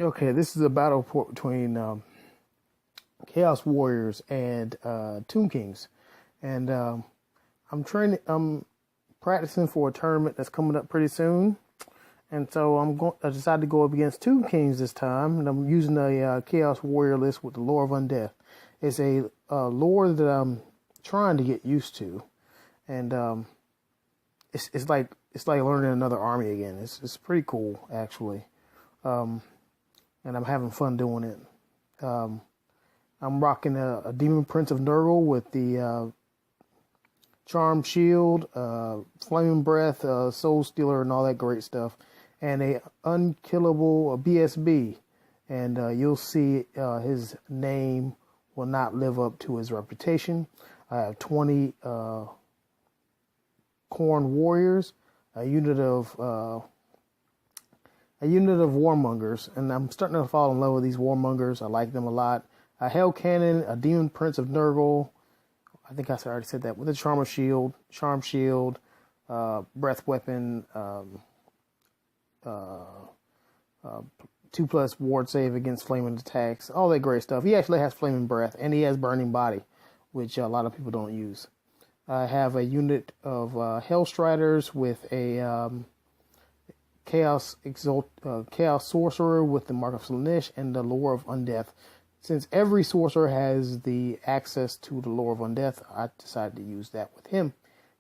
Okay, this is a battle between Chaos Warriors and Tomb Kings, and I'm training. I'm practicing for a tournament that's coming up pretty soon, and so I decided to go up against Tomb Kings this time, and I'm using a Chaos Warrior list with the Lore of Undeath. It's a lore that I'm trying to get used to, and it's like learning another army again. It's pretty cool actually, and I'm having fun doing it. Um, I'm rocking a Demon Prince of Nurgle with the Charm Shield, Flaming Breath, Soul Stealer, and all that great stuff, and a unkillable BSB. And you'll see his name will not live up to his reputation. I have 20 Corn Warriors, a unit of warmongers, and I'm starting to fall in love with these warmongers. I like them a lot. A Hell Cannon, a Demon Prince of Nurgle. I think I already said that with a Charm Shield, Breath Weapon, 2+ ward save against flaming attacks, all that great stuff. He actually has Flaming Breath, and he has Burning Body, which a lot of people don't use. I have a unit of Hellstriders with a Chaos Sorcerer with the Mark of Slaanesh and the Lore of Undeath. Since every sorcerer has the access to the Lore of Undeath, I decided to use that with him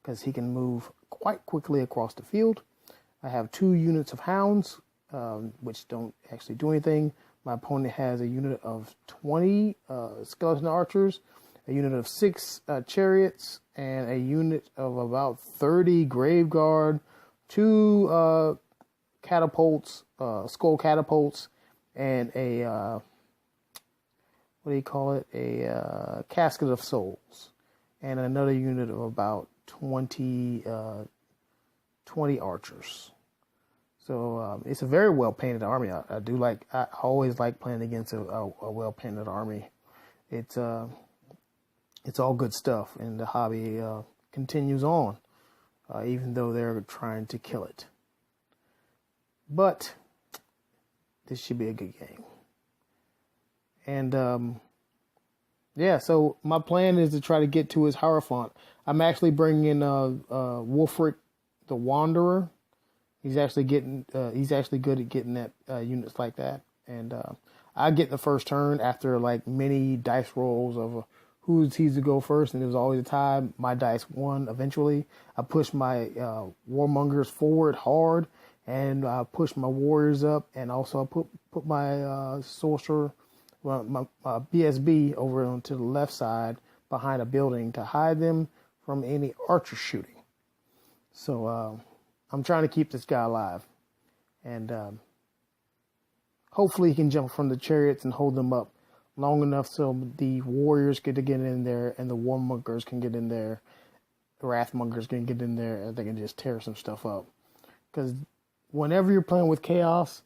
because he can move quite quickly across the field. I have 2 units of Hounds, which don't actually do anything. My opponent has a unit of 20 Skeleton Archers, a unit of 6 Chariots, and a unit of about 30 Grave Guard, 2 catapults, skull catapults, and a what do you call it? A casket of souls, and another unit of about 20 archers. So it's a very well painted army. I always like playing against a well painted army. It's all good stuff, and the hobby continues on, even though they're trying to kill it. But this should be a good game. And yeah, so my plan is to try to get to his Hierophant. I'm actually bringing in Wolfric the Wanderer. He's actually good at getting at units like that. And I get the first turn after like many dice rolls of who's to go first, and it was always a tie. My dice won eventually. I pushed my warmongers forward hard, and I pushed my warriors up, and also I put my sorcerer, well, my BSB over onto the left side behind a building to hide them from any archer shooting. So I'm trying to keep this guy alive, and hopefully he can jump from the chariots and hold them up long enough so the warriors get to get in there and the warmongers can get in there, the wrathmongers can get in there, and they can just tear some stuff up. Because whenever you're playing with chaos,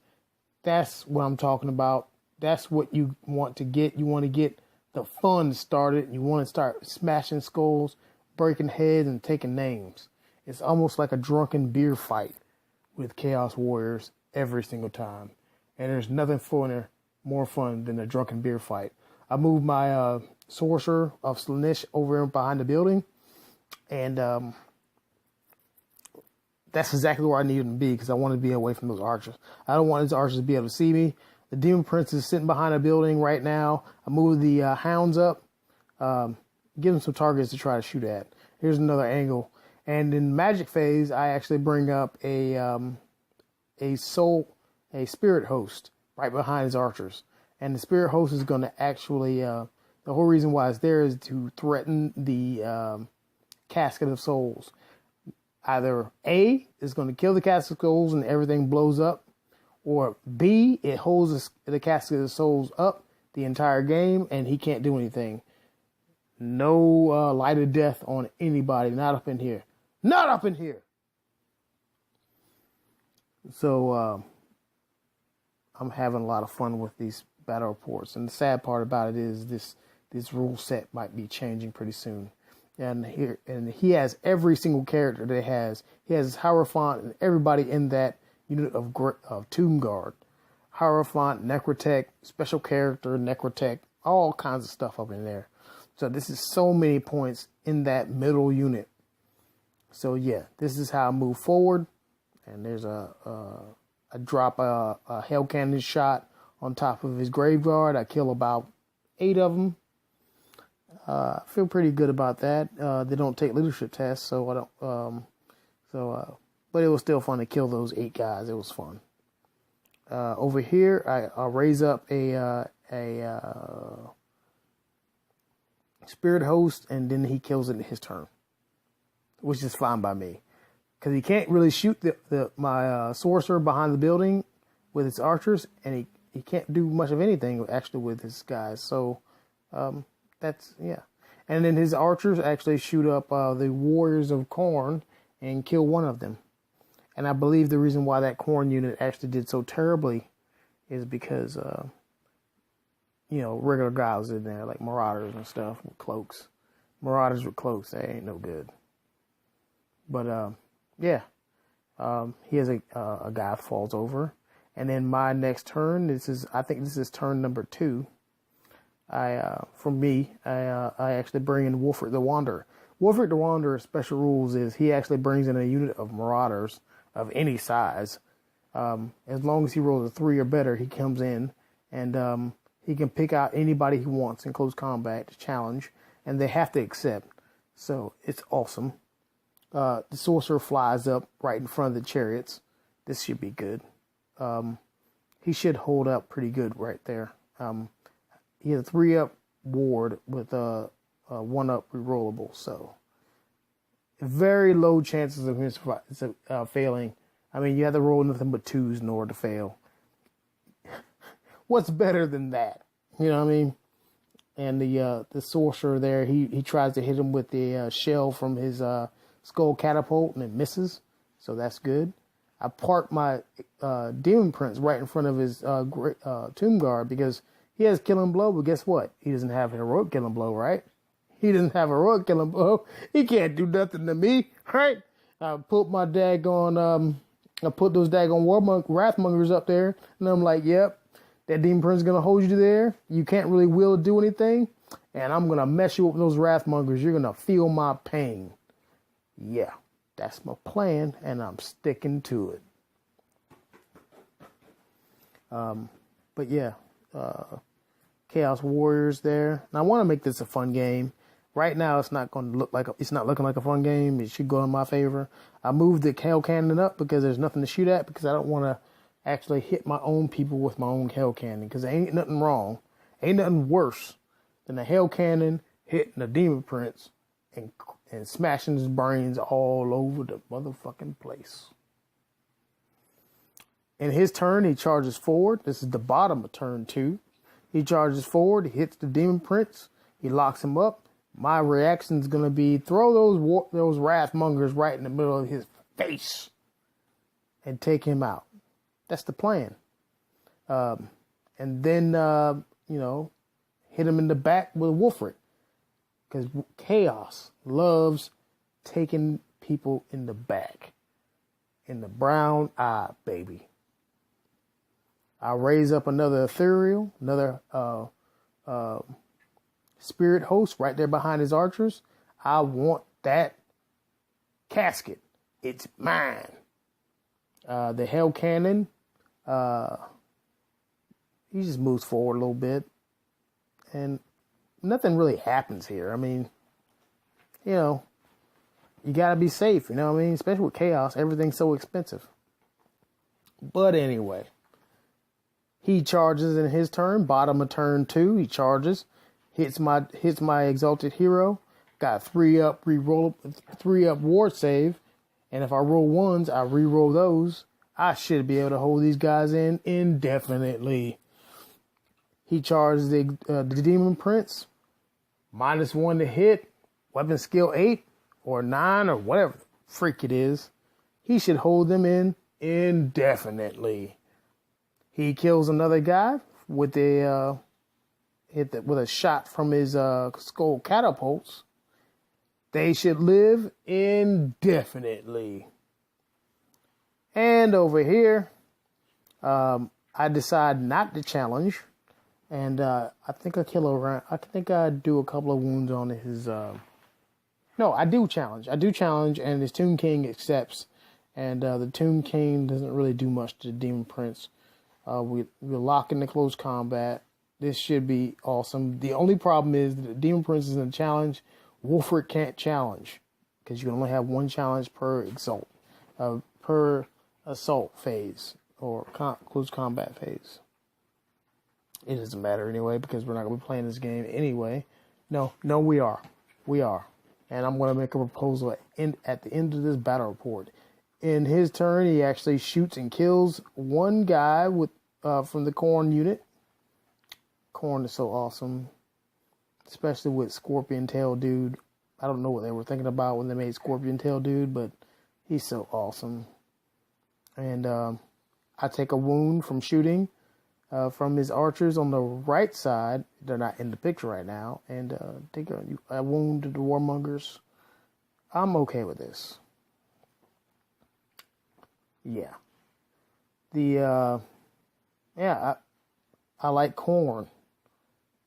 that's what I'm talking about. That's what you want to get. You want to get the fun started. You want to start smashing skulls, breaking heads, and taking names. It's almost like a drunken beer fight with Chaos Warriors every single time. And there's nothing funner, more fun than a drunken beer fight. I moved my Sorcerer of Slaanesh over behind the building, and that's exactly where I need him to be because I want to be away from those archers. I don't want those archers to be able to see me. The Demon Prince is sitting behind a building right now. I moved the Hounds up, give them some targets to try to shoot at. Here's another angle. And in Magic phase, I actually bring up a Spirit Host right behind his archers. And the Spirit Host is going to actually, the whole reason why it's there is to threaten the Casket of Souls. Either A, is going to kill the Casket of Souls and everything blows up, or B, it holds the Casket of Souls up the entire game and he can't do anything. No light of death on anybody, not up in here. Not up in here! So, I'm having a lot of fun with these battle reports. And the sad part about it is this rule set might be changing pretty soon. And he has every single character that he has. He has his Hierophant and everybody in that unit of Tomb Guard. Hierophant, Necrotech, special character, Necrotech, all kinds of stuff up in there. So this is so many points in that middle unit. So yeah, this is how I move forward. And there's I drop a Hell Cannon shot on top of his graveyard. I kill about 8 of them. I feel pretty good about that. They don't take leadership tests, so I don't. But it was still fun to kill those 8 guys. It was fun. Over here, I raise up a Spirit Host, and then he kills it in his turn, which is fine by me, because he can't really shoot my sorcerer behind the building with his archers, and he can't do much of anything actually with his guys. So that's, yeah. And then his archers actually shoot up the Warriors of Khorne and kill one of them. And I believe the reason why that Khorne unit actually did so terribly is because, regular guys in there, like Marauders and stuff with cloaks. Marauders with cloaks, they ain't no good. But, yeah. He has a guy falls over. And then my next turn, I think this is turn number 2. I actually bring in Wolfric the Wanderer. Wolfric the Wanderer's special rules is he actually brings in a unit of Marauders of any size. As long as he rolls a 3 or better, he comes in, and he can pick out anybody he wants in close combat to challenge, and they have to accept. So it's awesome. The sorcerer flies up right in front of the chariots. This should be good. He should hold up pretty good right there. He has a 3-up ward with a 1-up rerollable, so very low chances of him failing. I mean, you have to roll nothing but 2s in order to fail. What's better than that? You know what I mean? And the sorcerer there, he tries to hit him with the shell from his skull catapult, and it misses, so that's good. I park my Demon Prince right in front of his Tomb Guard because he has Killing Blow, but guess what? He doesn't have Heroic Killing Blow, right? He doesn't have Heroic Killing Blow. He can't do nothing to me, right? I put my daggone, I put those daggone Wrathmongers up there, and I'm like, yep, that Demon Prince is going to hold you there. You can't really will to do anything, and I'm going to mess you up with those Wrathmongers. You're going to feel my pain. Yeah, that's my plan, and I'm sticking to it. But yeah, Chaos Warriors there. And I want to make this a fun game. Right now, it's not going to look like it's not looking like a fun game. It should go in my favor. I moved the Hell Cannon up because there's nothing to shoot at, because I don't want to actually hit my own people with my own Hell Cannon, because there ain't nothing wrong. Ain't nothing worse than a Hell Cannon hitting a Demon Prince and smashing his brains all over the motherfucking place. In his turn, he charges forward. This is the bottom of turn 2. He charges forward, he hits the Demon Prince, he locks him up. My reaction is going to be throw those Wrathmongers right in the middle of his face and take him out. That's the plan. And then, hit him in the back with Wolfric, because Chaos loves taking people in the back. In the brown eye, baby. I raise up another Ethereal, another Spirit Host right there behind his archers. I want that casket. It's mine. The Hell Cannon, he just moves forward a little bit. And nothing really happens here. I mean, you gotta be safe, you know what I mean? Especially with Chaos, everything's so expensive. But anyway, he charges in his turn, bottom of turn 2, he charges, hits my Exalted Hero, got 3-up ward save, and if I roll 1s, I re-roll those. I should be able to hold these guys in indefinitely. He charges the Demon Prince, -1 to hit, weapon skill 8 or 9 or whatever the freak it is. He should hold them in indefinitely. He kills another guy with with a shot from his skull catapults. They should live indefinitely. And over here, I decide not to challenge, and I think I kill around. I think I do a couple of wounds on his. No, I do challenge. And his Tomb King accepts, and the Tomb King doesn't really do much to the Demon Prince. We're locked into close combat. This should be awesome. The only problem is that the Demon Prince is in a challenge. Wulfric can't challenge because you can only have one challenge per assault phase or close combat phase. It doesn't matter anyway because we're not going to be playing this game anyway. No, we are. And I'm going to make a proposal at the end of this battle report. In his turn, he actually shoots and kills one guy from the Khorne unit. Khorne is so awesome, especially with Scorpion Tail Dude. I don't know what they were thinking about when they made Scorpion Tail Dude, but he's so awesome. And I take a wound from shooting from his archers on the right side. They're not in the picture right now. And take a wound to the warmongers. I'm okay with this. Yeah. I like Khorne.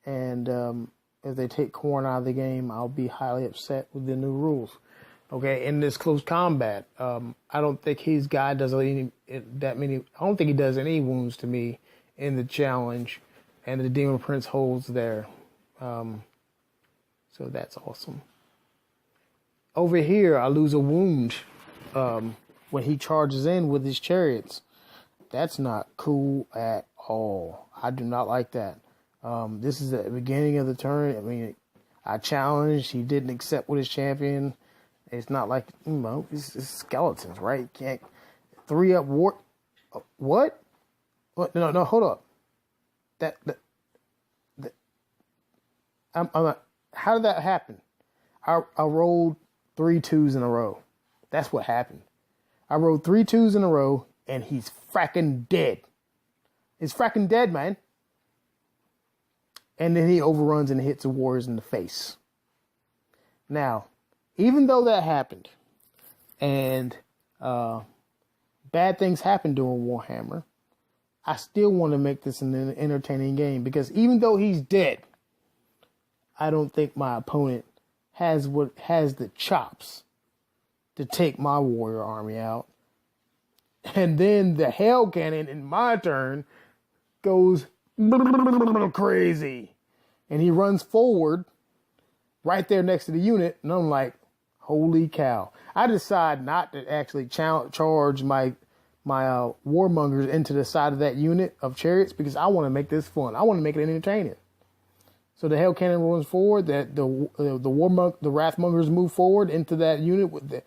And if they take Khorne out of the game, I'll be highly upset with the new rules. Okay, in this close combat, I don't think his guy does that many. I don't think he does any wounds to me in the challenge, and the Demon Prince holds there. So that's awesome. Over here, I lose a wound when he charges in with his chariots. That's not cool at all. I do not like that. This is the beginning of the turn. I mean, I challenged. He didn't accept with his champion. It's not like, it's skeletons, right? You can't 3-up war. What? No, hold up. How did that happen? I rolled 3 2s in a row. That's what happened. I rolled 3 2s in a row, and he's fracking dead. He's fracking dead, man. And then he overruns and hits the warriors in the face. Now, even though that happened, and bad things happen during Warhammer, I still want to make this an entertaining game, because even though he's dead, I don't think my opponent has the chops to take my warrior army out. And then the Hell Cannon in my turn goes crazy, and he runs forward right there next to the unit, and I'm like, holy cow. I decide not to actually charge my warmongers into the side of that unit of chariots, because I want to make this fun. I want to make it entertaining. So the Hell Cannon runs forward, that the Wrathmongers move forward into that unit with the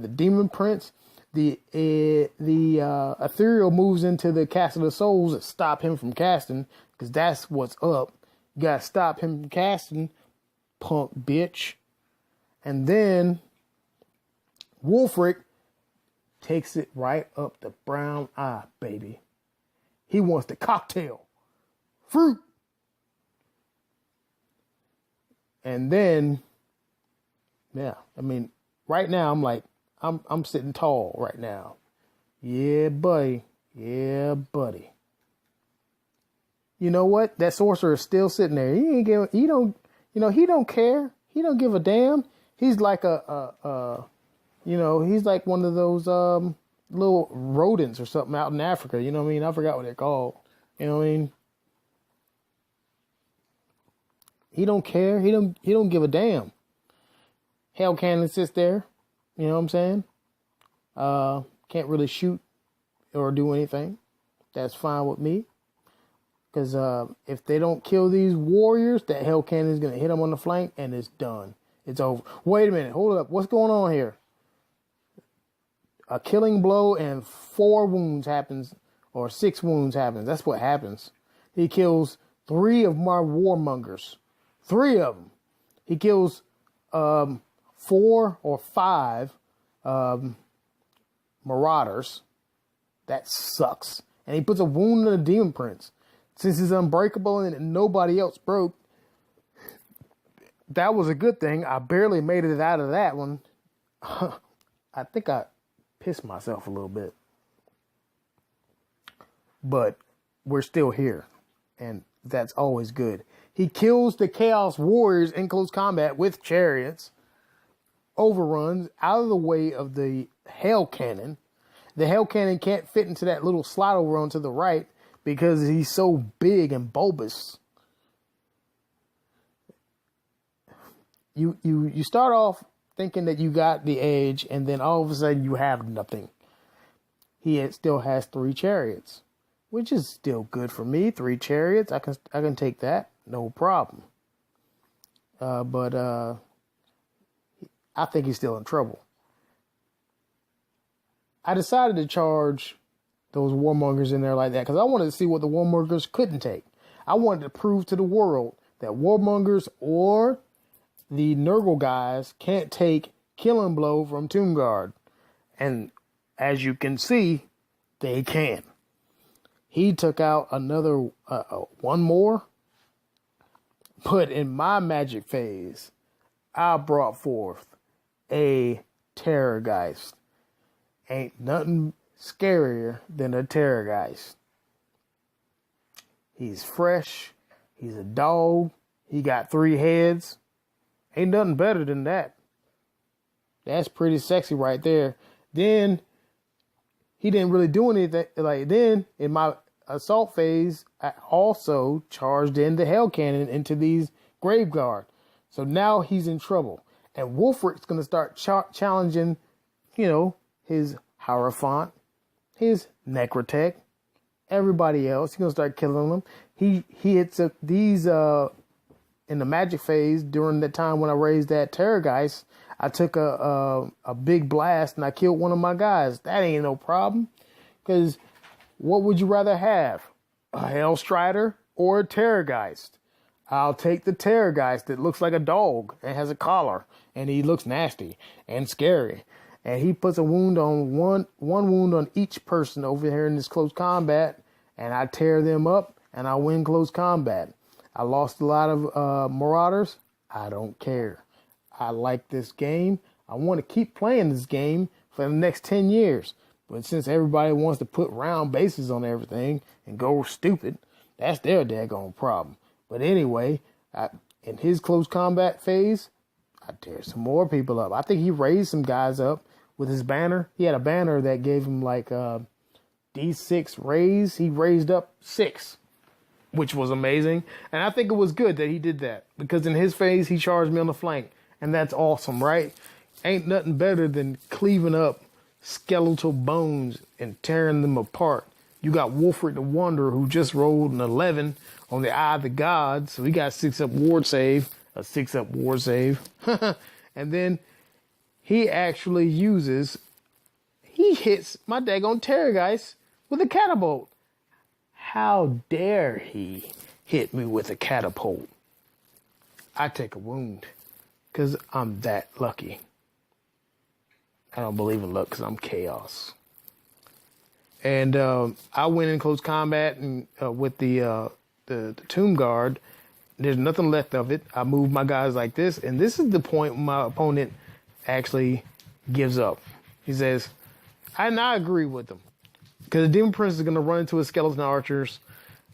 Demon Prince. The Ethereal moves into the Castle of Souls to stop him from casting, because that's what's up. You gotta stop him from casting, punk bitch. And then Wulfric takes it right up the brown eye, baby. He wants the cocktail. Fruit. And then, right now I'm like, I'm sitting tall right now. Yeah, buddy. Yeah, buddy. You know what? That sorcerer is still sitting there. He don't care. He don't give a damn. He's like he's like one of those little rodents or something out in Africa. You know what I mean? I forgot what they're called. You know what I mean? He don't care. He don't give a damn. Hell Cannon sits there. You know what I'm saying? Can't really shoot or do anything. That's fine with me. Because if they don't kill these warriors, that Hell Cannon is going to hit them on the flank, and it's done. It's over. Wait a minute. Hold up. What's going on here? A killing blow and 4 wounds happens, or 6 wounds happens. That's what happens. He kills 3 of my warmongers. 3 of them. He kills 4 or 5 marauders. That sucks. And he puts a wound on the Demon Prince. Since he's unbreakable and nobody else broke, that was a good thing. I barely made it out of that one. I think I pissed myself a little bit. But we're still here. And that's always good. He kills the Chaos Warriors in close combat with chariots, overruns out of the way of the Hell Cannon. The Hell Cannon can't fit into that little slot over on to the right because he's so big and bulbous. You start off thinking that you got the edge, and then all of a sudden you have nothing. He still has 3 chariots, which is still good for me. 3 chariots, I can take that, no problem. But I think he's still in trouble. I decided to charge those warmongers in there like that because I wanted to see what the warmongers couldn't take. I wanted to prove to the world that warmongers or the Nurgle guys can't take Killing Blow from Toonguard. And as you can see, they can. He took out another one more. But in my magic phase, I brought forth a Terrorgeist. Ain't nothing scarier than a Terrorgeist. He's fresh. He's a dog. He got 3 heads. Ain't nothing better than that. That's pretty sexy right there. Then he didn't really do anything. Like then in my assault phase, I also charged in the Hell Cannon into these Graveguard. So now he's in trouble. And Wulfric's going to start challenging, his Hierophant, his Necrotech, everybody else. He's going to start killing them. He hits these in the magic phase during the time when I raised that Terrorgeist. I took a big blast and I killed one of my guys. That ain't no problem. Because what would you rather have? A Hellstrider or a Terrorgeist? I'll take the Terrorgeist that looks like a dog and has a collar. And he looks nasty and scary. And he puts a wound on one wound on each person over here in this close combat. And I tear them up and I win close combat. I lost a lot of Marauders. I don't care. I like this game. I want to keep playing this game for the next 10 years. But since everybody wants to put round bases on everything and go stupid, that's their daggone problem. But anyway, in his close combat phase, I tear some more people up. I think he raised some guys up with his banner. He had a banner that gave him like D6 raise. He raised up 6, which was amazing. And I think it was good that he did that because in his phase, he charged me on the flank. And that's awesome, right? Ain't nothing better than cleaving up skeletal bones and tearing them apart. You got Wulfric the Wanderer who just rolled an 11 on the Eye of the Gods. So he got 6-up ward save, a 6-up ward save. And then he actually he hits my daggone Terrorgeist with a catapult. How dare he hit me with a catapult? I take a wound because I'm that lucky. I don't believe in luck because I'm chaos. And I went in close combat and with the Tomb Guard. There's nothing left of it. I moved my guys like this. And this is the point when my opponent actually gives up. He says, and I agree with him. Because the Demon Prince is going to run into his skeleton archers.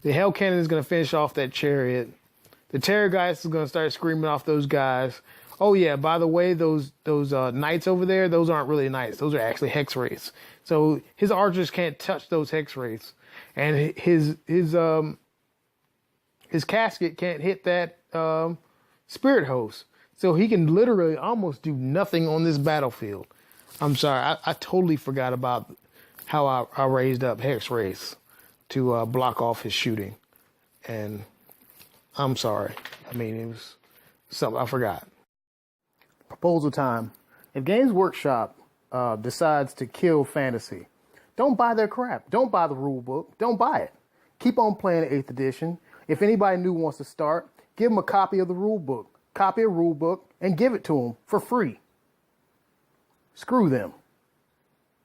The Hell Cannon is going to finish off that chariot. The Terrorgeist is going to start screaming off those guys. Oh yeah, by the way, those knights over there, those aren't really knights. Those are actually hex wraiths. So his archers can't touch those hex wraiths. And his casket can't hit that spirit host. So he can literally almost do nothing on this battlefield. I'm sorry, I totally forgot about how I raised up hex wraiths to block off his shooting. And I'm sorry. I mean, it was something I forgot. Proposal time. If Games Workshop decides to kill fantasy, don't buy their crap. Don't buy the rule book. Don't buy it. Keep on playing the 8th edition. If anybody new wants to start, give them a copy of the rule book. Copy a rule book and give it to them for free. Screw them.